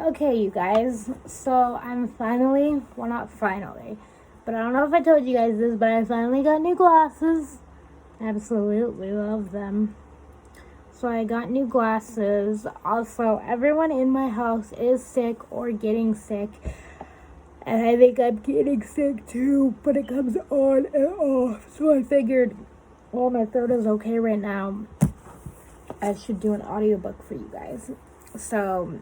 Okay, you guys, so I'm finally, well, not finally, but I don't know if I told you guys this, but I finally got new glasses. Absolutely love them. So I got new glasses. Also, everyone in my house is sick or getting sick. And I think I'm getting sick too, but it comes on and off. So I figured, well, my throat is okay right now. I should do an audiobook for you guys. So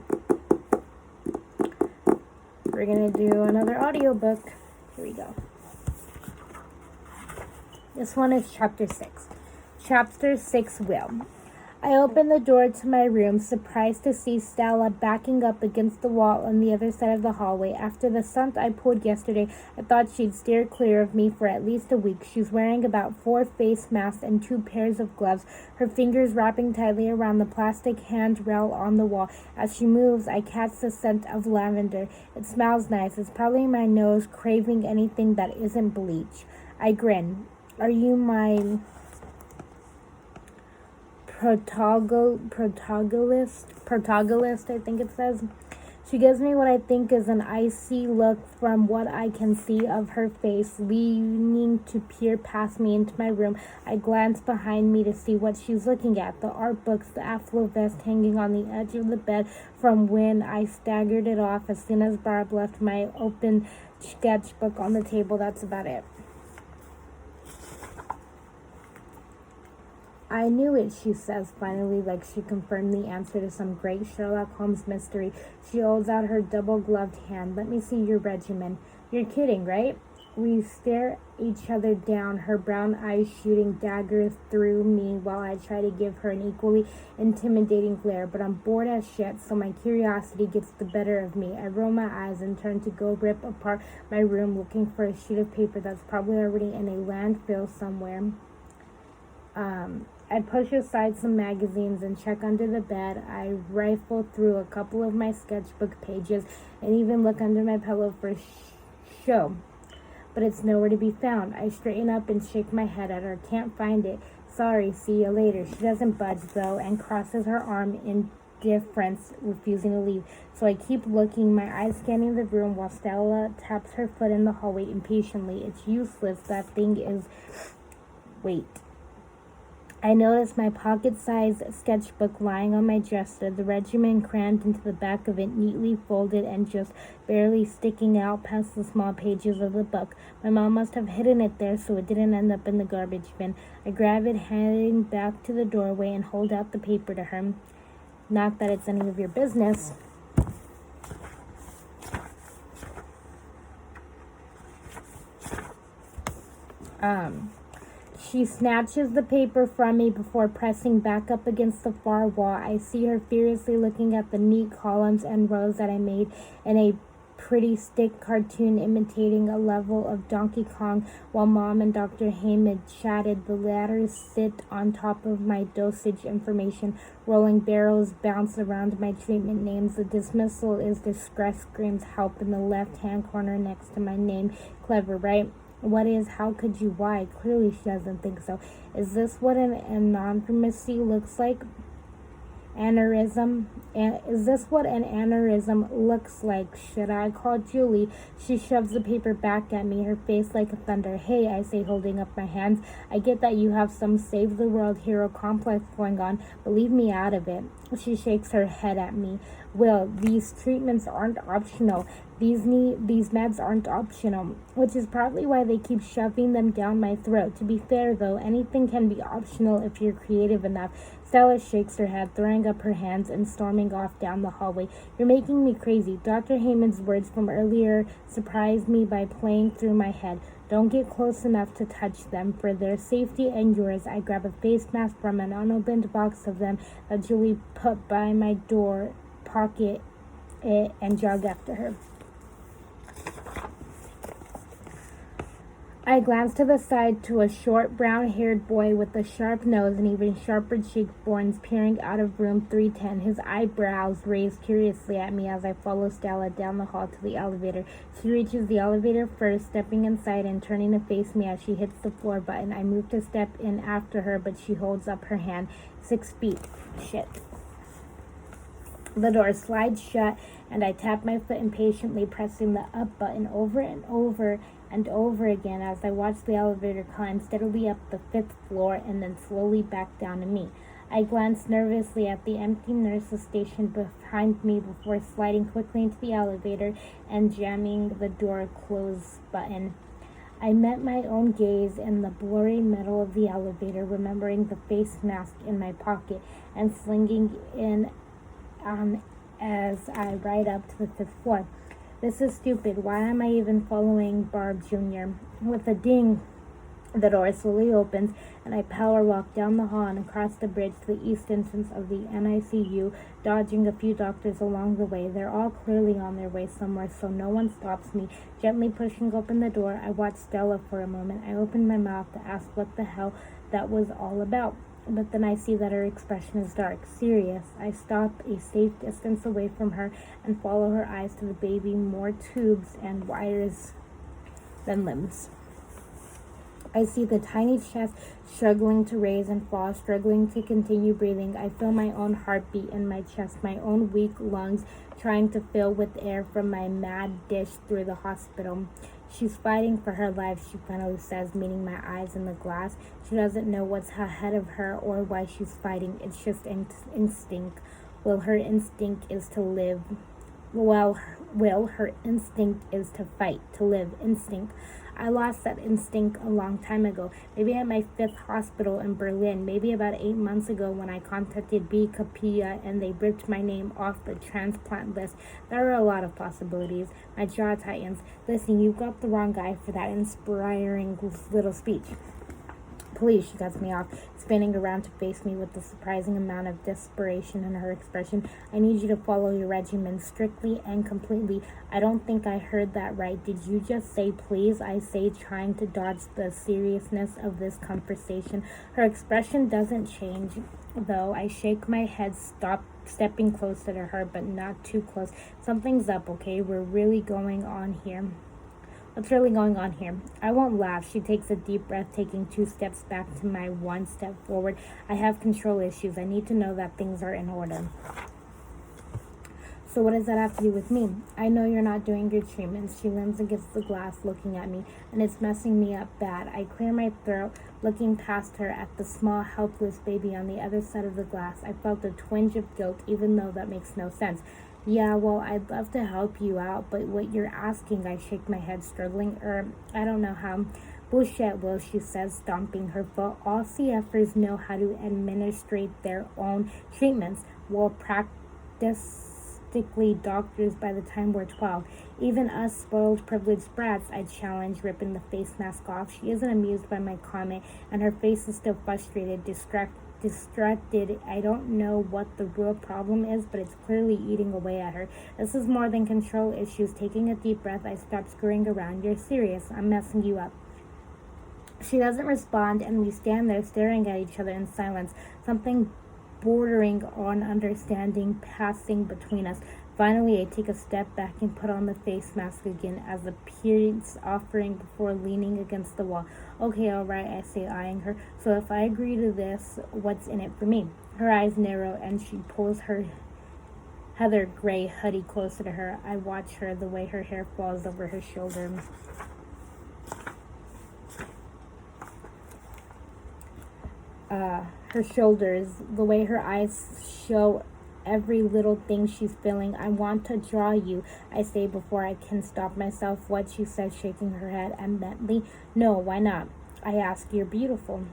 we're gonna do another audiobook. Here we go. This one is chapter 6. Chapter 6 Will. I opened the door to my room, surprised to see Stella backing up against the wall on the other side of the hallway. After the stunt I pulled yesterday, I thought she'd steer clear of me for at least a week. She's wearing about 4 face masks and 2 pairs of gloves, her fingers wrapping tightly around the plastic handrail on the wall. As she moves, I catch the scent of lavender. It smells nice. It's probably my nose craving anything that isn't bleach. I grin. Are you my protagonist, I think it says. She gives me what I think is an icy look from what I can see of her face, leaning to peer past me into my room. I glance behind me to see what she's looking at. The art books, the Afflo vest hanging on the edge of the bed from when I staggered it off as soon as Barb left my open sketchbook on the table. That's about it. I knew it, she says finally, like she confirmed the answer to some great Sherlock Holmes mystery. She holds out her double-gloved hand. Let me see your regimen. You're kidding, right? We stare each other down, her brown eyes shooting daggers through me while I try to give her an equally intimidating glare. But I'm bored as shit, so my curiosity gets the better of me. I roll my eyes and turn to go rip apart my room, looking for a sheet of paper that's probably already in a landfill somewhere. I push aside some magazines and check under the bed. I rifle through a couple of my sketchbook pages and even look under my pillow for show. But it's nowhere to be found. I straighten up and shake my head at her. Can't find it. Sorry, see you later. She doesn't budge, though, and crosses her arm in indifference, refusing to leave. So I keep looking, my eyes scanning the room while Stella taps her foot in the hallway impatiently. It's useless. That thing is... Wait. I noticed my pocket-sized sketchbook lying on my dresser, the regimen crammed into the back of it, neatly folded and just barely sticking out past the small pages of the book. My mom must have hidden it there so it didn't end up in the garbage bin. I grab it, heading back to the doorway, and hold out the paper to her. Not that it's any of your business. She snatches the paper from me before pressing back up against the far wall. I see her furiously looking at the neat columns and rows that I made in a pretty stick cartoon imitating a level of Donkey Kong while Mom and Dr. Hammond chatted. The latter sit on top of my dosage information. Rolling barrels bounce around my treatment names. The dismissal is distress screams help in the left-hand corner next to my name. Clever, right? What is, how could you, why? Clearly she doesn't think so. Is this what an anonymously looks like? Aneurysm? Is this what an aneurysm looks like? Should I call Julie? She shoves the paper back at me, her face like a thunder. Hey, I say, holding up my hands. I get that you have some save-the-world hero complex going on, but leave me out of it. She shakes her head at me. Will, these treatments aren't optional. These meds aren't optional, which is probably why they keep shoving them down my throat. To be fair, though, anything can be optional if you're creative enough. Stella shakes her head, throwing up her hands and storming off down the hallway. You're making me crazy. Dr. Heyman's words from earlier surprised me by playing through my head. Don't get close enough to touch them. For their safety and yours, I grab a face mask from an unopened box of them that Julie put by my door, pocket it, and jog after her. I glanced to the side to a short, brown-haired boy with a sharp nose and even sharper cheekbones peering out of room 310. His eyebrows raised curiously at me as I follow Stella down the hall to the elevator. She reaches the elevator first, stepping inside and turning to face me as she hits the floor button. I move to step in after her, but she holds up her hand. 6 feet. Shit. The door slides shut, and I tap my foot impatiently, pressing the up button over and over and over again as I watch the elevator climb steadily up the 5th floor and then slowly back down to me. I glance nervously at the empty nurse's station behind me before sliding quickly into the elevator and jamming the door close button. I met my own gaze in the blurry metal of the elevator, remembering the face mask in my pocket and slinging in as I ride up to the 5th floor. This is stupid. Why am I even following Barb Jr.? With a ding, the door slowly opens, and I power walk down the hall and across the bridge to the east entrance of the NICU, dodging a few doctors along the way. They're all clearly on their way somewhere, so no one stops me. Gently pushing open the door, I watch Stella for a moment. I open my mouth to ask what the hell that was all about. But then I see that her expression is dark, serious. I stop a safe distance away from her and follow her eyes to the baby, more tubes and wires than limbs. I see the tiny chest struggling to raise and fall, struggling to continue breathing. I feel my own heartbeat in my chest, my own weak lungs trying to fill with air from my mad dish through the hospital. She's fighting for her life, she finally says, meeting my eyes in the glass. She doesn't know what's ahead of her or why she's fighting. It's just instinct. Well, her instinct is to live. Her instinct is to fight, to live. Instinct. I lost that instinct a long time ago. Maybe at my 5th hospital in Berlin. Maybe about 8 months ago when I contacted B. Capilla and they ripped my name off the transplant list. There are a lot of possibilities. My jaw tightens. Listen, you've got the wrong guy for that inspiring little speech. Please, she cuts me off, spinning around to face me with the surprising amount of desperation in her expression. I need you to follow your regimen strictly and completely. I don't think I heard that right. Did you just say please? I say, trying to dodge the seriousness of this conversation. Her expression doesn't change, though. I shake my head, stepping closer to her, but not too close. Something's up, okay? What's really going on here? I won't laugh. She takes a deep breath, taking 2 steps back to my 1 step forward. I have control issues. I need to know that things are in order. So what does that have to do with me? I know you're not doing your treatments. She leans against the glass, looking at me, and it's messing me up bad. I clear my throat, looking past her at the small, helpless baby on the other side of the glass. I felt a twinge of guilt, even though that makes no sense. Yeah, well, I'd love to help you out, but what you're asking, I shake my head, struggling. I don't know how. Bullshit, Will, she says, stomping her foot. All CFers know how to administrate their own treatments. Well, practically doctors by the time we're 12. Even us spoiled, privileged brats, I challenge, ripping the face mask off. She isn't amused by my comment, and her face is still frustrated, distracted. I don't know what the real problem is, but it's clearly eating away at her. This is more than control issues. Taking a deep breath, I stop screwing around. You're serious. I'm messing you up. She doesn't respond, and we stand there staring at each other in silence, something bordering on understanding passing between us. Finally, I take a step back and put on the face mask again as a peace offering before leaning against the wall. Okay, all right, I say, eyeing her. So if I agree to this, what's in it for me? Her eyes narrow, and she pulls her heather gray hoodie closer to her. I watch her, the way her hair falls over her shoulder. Her shoulders, the way her eyes show every little thing she's feeling. I want to draw you, I say before I can stop myself. What? She says, shaking her head adamantly. No, why not? I ask. You're beautiful.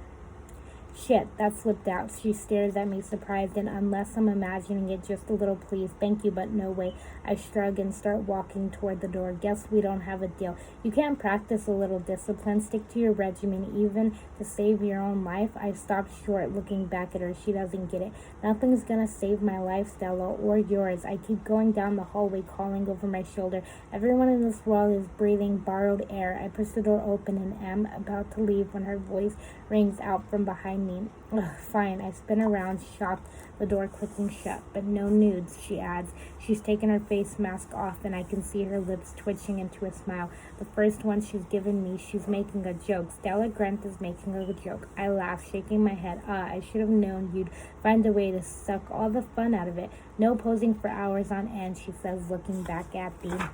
Shit, that slipped out. She stares at me, surprised, and unless I'm imagining it, just a little please. Thank you, but no way. I shrug and start walking toward the door. Guess we don't have a deal. You can't practice a little discipline. Stick to your regimen, even to save your own life. I stopped short, looking back at her. She doesn't get it. Nothing's gonna save my life, Stella, or yours. I keep going down the hallway, calling over my shoulder. Everyone in this world is breathing borrowed air. I push the door open and am about to leave when her voice rings out from behind watching me. Ugh, fine. I spin around, shocked, the door clicking shut. But no nudes, she adds. She's taken her face mask off, and I can see her lips twitching into a smile. The first one she's given me, she's making a joke. Stella Grant is making a joke. I laugh, shaking my head. I should have known you'd find a way to suck all the fun out of it. No posing for hours on end, she says, looking back at the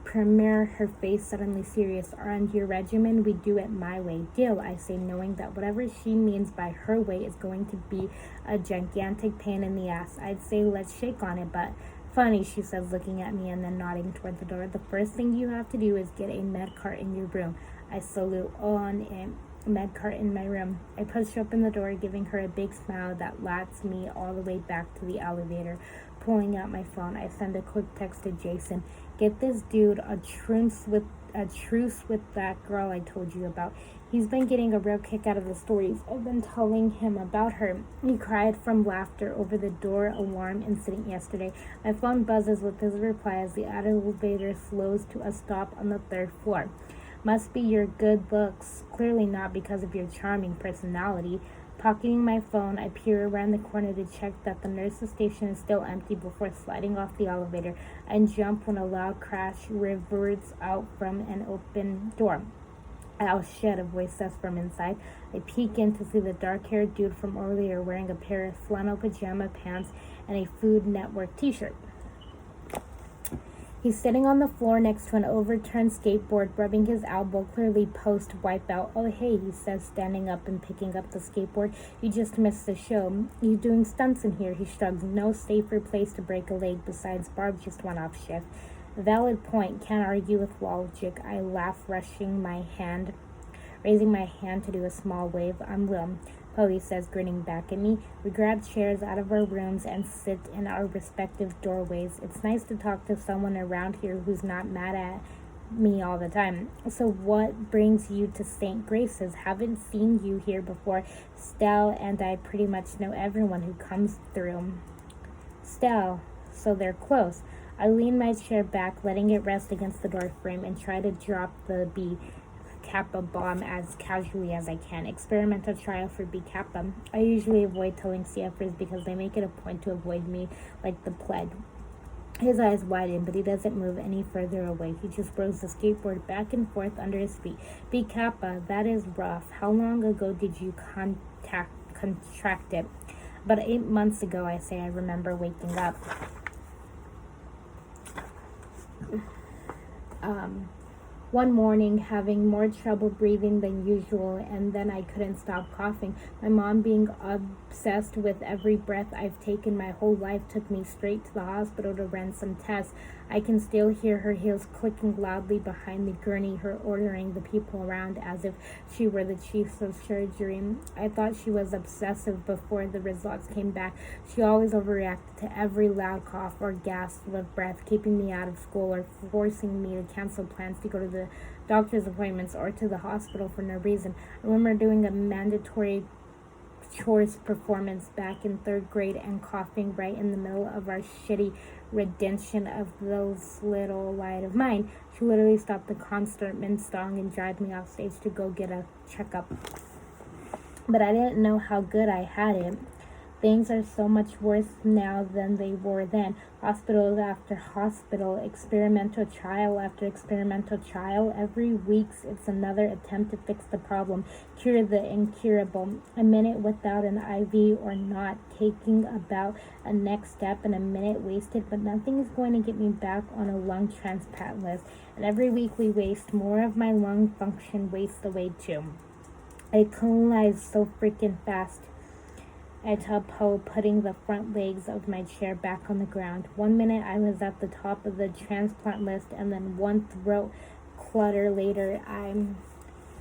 premiere, her face suddenly serious. On your regimen, we do it my way. Deal, I say, knowing that whatever she means by her way is going to be a gigantic pain in the ass. I'd say let's shake on it, but funny, she says, looking at me and then nodding toward the door. The first thing you have to do is get a med cart in your room. I salute on a med cart in my room. I push open the door, giving her a big smile that lets me all the way back to the elevator. Pulling out my phone, I send a quick text to Jason. Get this dude a truce with that girl I told you about. He's been getting a real kick out of the stories I've been telling him about her. He cried from laughter over the door alarm incident yesterday. My phone buzzes with his reply as the elevator slows to a stop on the 3rd floor. Must be your good looks. Clearly not because of your charming personality. Pocketing my phone, I peer around the corner to check that the nurse's station is still empty before sliding off the elevator and jump when a loud crash reverberates out from an open door. Oh shit, a voice says from inside. I peek in to see the dark-haired dude from earlier wearing a pair of flannel pajama pants and a Food Network t-shirt. He's sitting on the floor next to an overturned skateboard, rubbing his elbow, clearly post-wipeout. Oh, hey, he says, standing up and picking up the skateboard. You just missed the show. You doing stunts in here? He shrugs. No safer place to break a leg. Besides, Barb just went off shift. Valid point. Can't argue with logic. I laugh, raising my hand to do a small wave. I'm Will. Chloe says, grinning back at me. We grab chairs out of our rooms and sit in our respective doorways. It's nice to talk to someone around here who's not mad at me all the time. So what brings you to St. Grace's? Haven't seen you here before. Stell and I pretty much know everyone who comes through. Stell, so they're close. I lean my chair back, letting it rest against the door frame, and try to drop the B Kappa bomb as casually as I can. Experimental trial for B Kappa. I usually avoid telling CFers because they make it a point to avoid me like the plague. His eyes widen, but he doesn't move any further away. He just rolls the skateboard back and forth under his feet. B Kappa, that is rough. How long ago did you contract it? About 8 months ago, I say. I remember waking up. One morning, having more trouble breathing than usual, and then I couldn't stop coughing. My mom, being obsessed with every breath I've taken my whole life, took me straight to the hospital to run some tests. I can still hear her heels clicking loudly behind the gurney, her ordering the people around as if she were the chief of surgery. I thought she was obsessive before the results came back. She always overreacted to every loud cough or gasp of breath, keeping me out of school or forcing me to cancel plans to go to the doctor's appointments or to the hospital for no reason. I remember doing a mandatory chores performance back in 3rd grade and coughing right in the middle of our shitty rendition of Those Little Light of Mine. She literally stopped the concert mid-song and dragged me off stage to go get a checkup. But I didn't know how good I had it. Things are so much worse now than they were then. Hospital after hospital, experimental trial after experimental trial. Every week it's another attempt to fix the problem, cure the incurable. A minute without an IV or not, taking about a next step, and a minute wasted, but nothing is going to get me back on a lung transplant list. And every week we waste, more of my lung function wastes away too. I colonize so freaking fast. I tell Poe, putting the front legs of my chair back on the ground. 1 minute I was at the top of the transplant list, and then one throat clutter later, I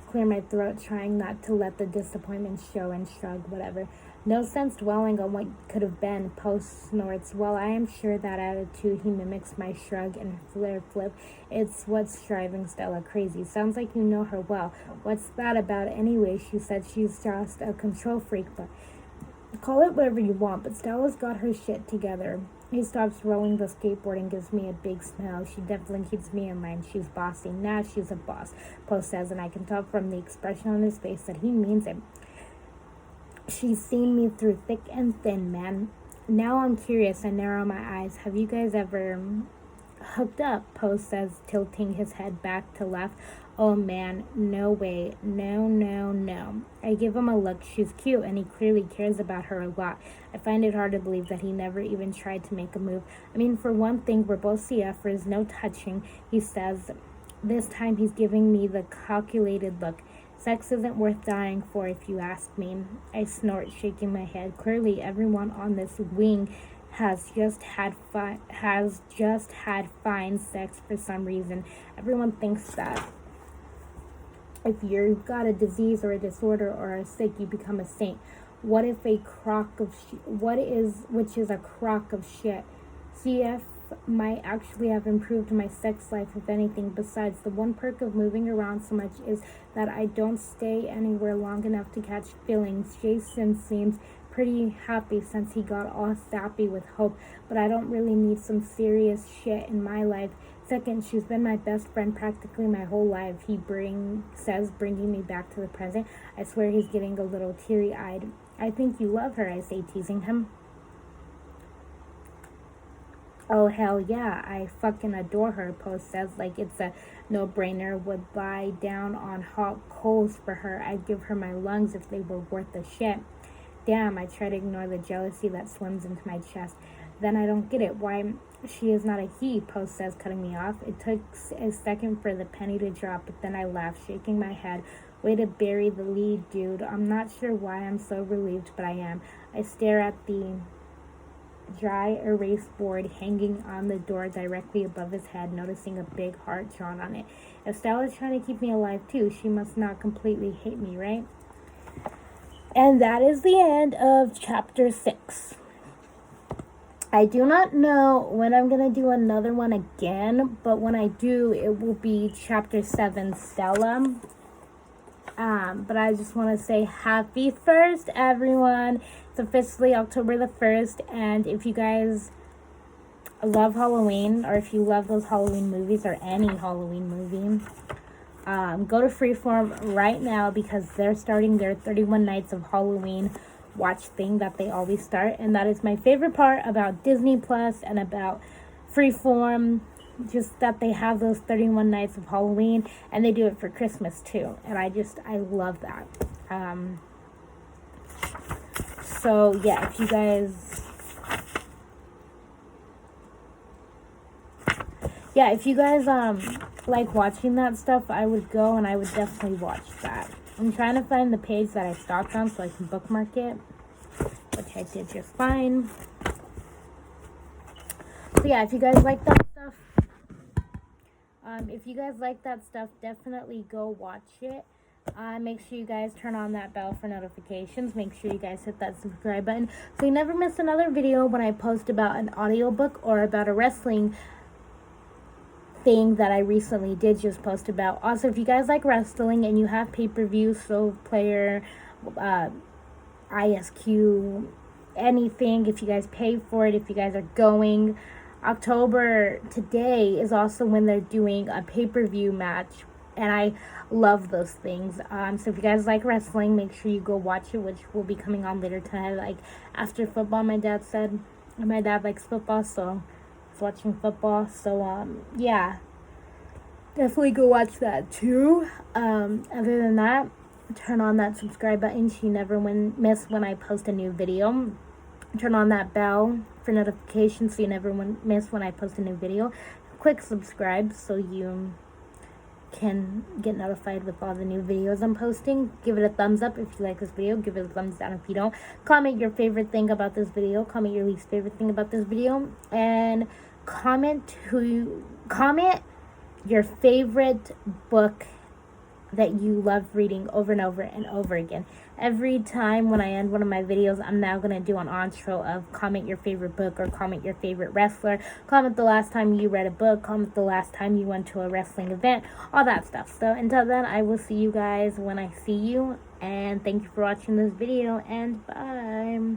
clear my throat, trying not to let the disappointment show, and shrug, whatever. No sense dwelling on what could have been. Poe snorts. Well, I am sure that attitude he mimics my shrug and flip. It's what's driving Stella crazy. Sounds like you know her well. What's that about anyway? She said she's just a control freak, but call it whatever you want, but Stella's got her shit together. He stops rolling the skateboard and gives me a big smile. She definitely keeps me in line. She's bossy. Now she's a boss, Post says, and I can tell from the expression on his face that he means it. She's seen me through thick and thin, man. Now I'm curious. I narrow my eyes. Have you guys ever hooked up? Post says, tilting his head back to left. Oh man, no way. No, no, no. I give him a look. She's cute and he clearly cares about her a lot. I find it hard to believe that he never even tried to make a move. I mean, for one thing, we're both CFers, no touching, he says. This time he's giving me the calculated look. Sex isn't worth dying for if you ask me. I snort, shaking my head. Clearly everyone on this wing has just had fine sex for some reason. Everyone thinks that if you've got a disease or a disorder or are sick, you become a saint. What if a crock of which is a crock of shit? CF might actually have improved my sex life, if anything. Besides, the one perk of moving around so much is that I don't stay anywhere long enough to catch feelings. Jason seems pretty happy since he got all sappy with Hope, but I don't really need some serious shit in my life. Second, she's been my best friend practically my whole life, he says, bringing me back to the present. I swear he's getting a little teary-eyed. I think you love her, I say, teasing him. Oh, hell yeah, I fucking adore her, Post says, like it's a no-brainer. Would lie down on hot coals for her. I'd give her my lungs if they were worth the shit. Damn, I try to ignore the jealousy that swims into my chest. Then I don't get it. Why she is not a he, Post says, cutting me off. It took a second for the penny to drop, but then I laughed, shaking my head. Way to bury the lead, dude. I'm not sure why I'm so relieved, but I am. I stare at the dry erase board hanging on the door directly above his head, noticing a big heart drawn on it. Estelle is trying to keep me alive too. She must not completely hate me, right? And that is the end of chapter 6. I do not know when I'm going to do another one again, but when I do, it will be chapter 7, Stella. But I just want to say happy 1st, everyone. It's officially October the 1st, and if you guys love Halloween, or if you love those Halloween movies, or any Halloween movie, go to Freeform right now, because they're starting their 31 Nights of Halloween watch thing that they always start, and that is my favorite part about Disney Plus and about Freeform, just that they have those 31 Nights of Halloween, and they do it for Christmas too, and I love that. So yeah, if you guys like watching that stuff, I would go and I would definitely watch that. I'm trying to find the page that I stopped on so I can bookmark it, which I did just fine. So yeah, if you guys like that stuff, definitely go watch it. Make sure you guys turn on that bell for notifications. Make sure you guys hit that subscribe button so you never miss another video when I post about an audiobook or about a wrestling thing that I recently did just post about. Also, if you guys like wrestling and you have pay-per-view, Soul Player, ISQ, anything, if you guys pay for it, if you guys are going, October today is also when they're doing a pay-per-view match, and I love those things. So if you guys like wrestling, make sure you go watch it, which will be coming on later tonight, like after football. My dad likes football, so watching football. So yeah, definitely go watch that too. Other than that, turn on that subscribe button so you never miss when I post a new video. Turn on that bell for notifications so you never miss when I post a new video. Click subscribe so you can get notified with all the new videos I'm posting. Give it a thumbs up if you like this video. Give it a thumbs down if you don't. Comment your favorite thing about this video. Comment your least favorite thing about this video. And comment your favorite book that you love reading over and over and over again. Every time when I end one of my videos, I'm now going to do an intro of comment your favorite book, or comment your favorite wrestler, comment the last time you read a book, comment the last time you went to a wrestling event, all that stuff. So until then, I will see you guys when I see you, and thank you for watching this video, and bye.